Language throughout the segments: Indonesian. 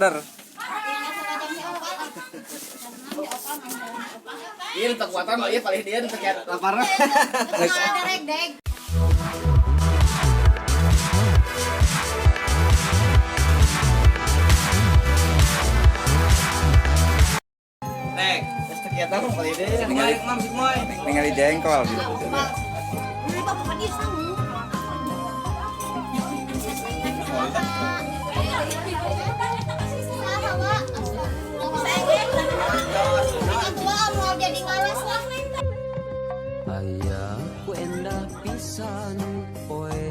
Dar. Iya, kekuatan mah iya paling dia terkait lapar. Nek, terus kegiatan apa paling dia? Tinggal di jengkol gitu. Aya ku endah pisan poe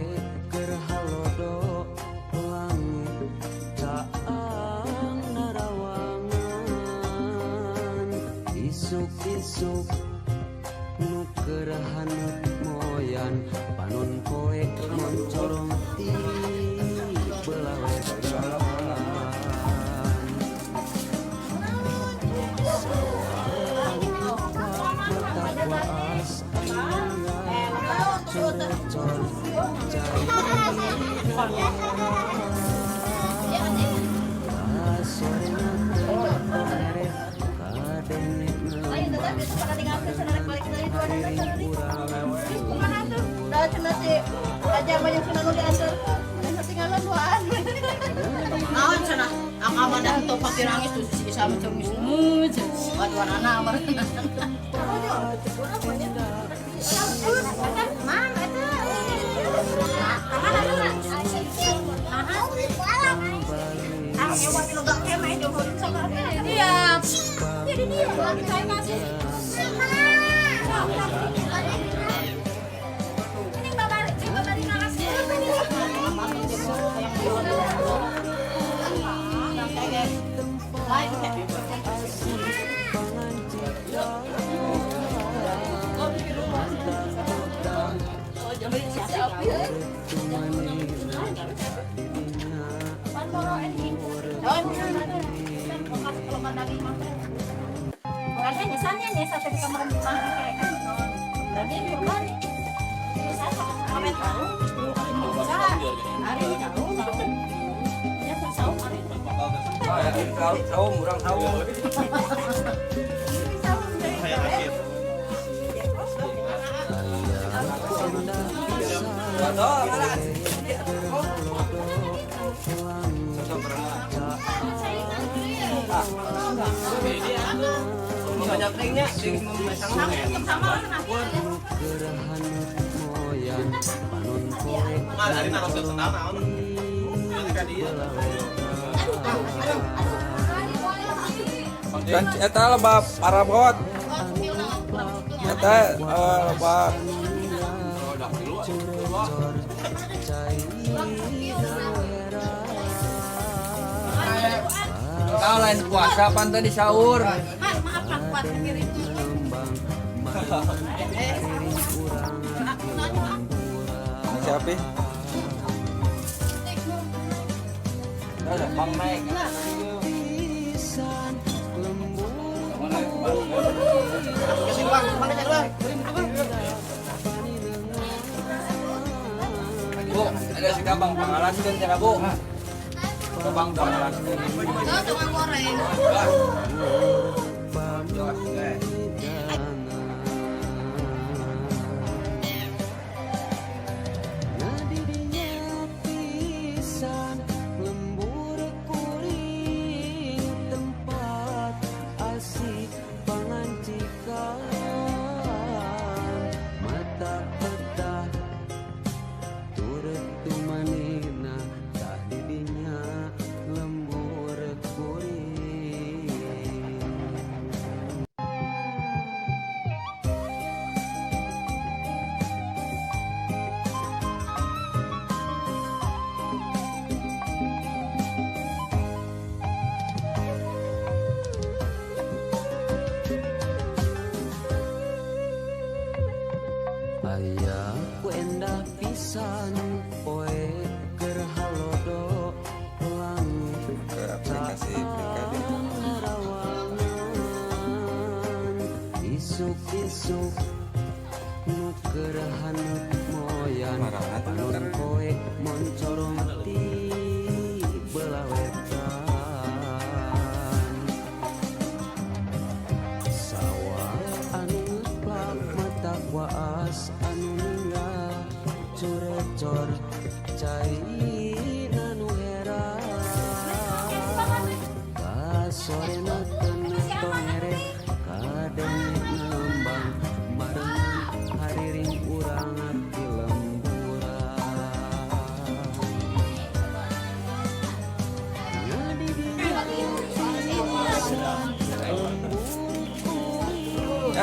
keur halodo langit caang narawangan isuk-isuk nu keur haneut moyan panon poe moncorong ti belawetan aja banyak sudah nu diantar dan ketinggalan duaan naon cenah akaman dah teu pake nangis tuh si bisa macam geus buat warna amar man eta iya jadi dia saya masih ada nyesannya nih satu di kamar mandi kayak kan tadi di rumah saya kami tahu hari ini tahu ya tahu hari Tahu murang tahu. Banyak ringnya, Kan eta loba parabot. Eta loba kau lain puasa pantai di sahur. Siapa? Ada Bang Naik. Bu, ada si Kabang pangalaskeun cenah Bu. Kabang pangalaskeun. tukang goreng Aya ku endah pisan poe keur halodo langit Ke aplikasi pribadi. isuk-isuk nu keur haneut moyan panon poe moncorong ti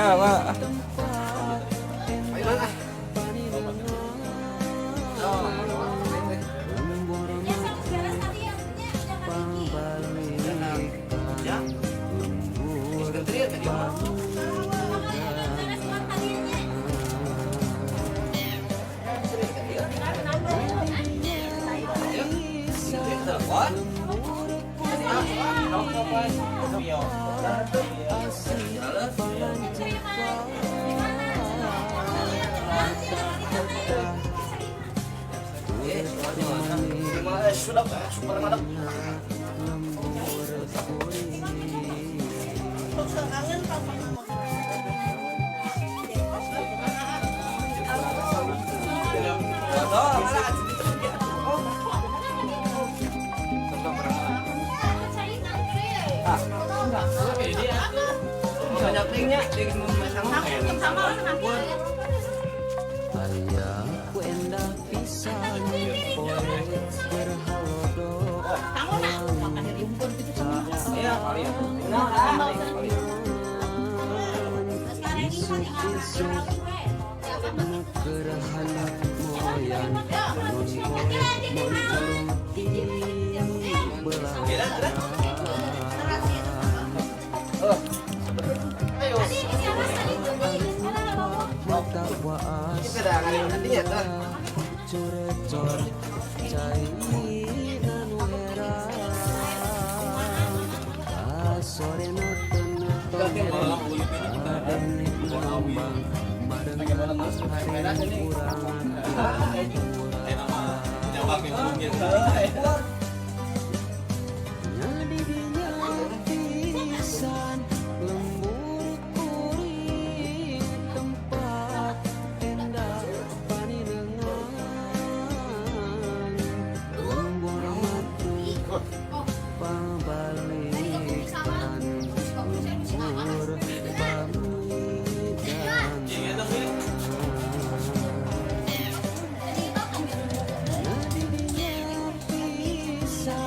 Pak. Ayo lah. Ya. Teriak tadi mah. Telepon. Sudah super mantap. Banyak linknya, dia mau sama. Ayahku endah pisan poe berhalodo Iya, gerahan moyan non Ayo. Kita dah nantinya tuh. curecor cai nanu heran sore noten pisan lembur kuring tempat endah paninengan lembur matu pabalikan lembur pamidan nadinya pisan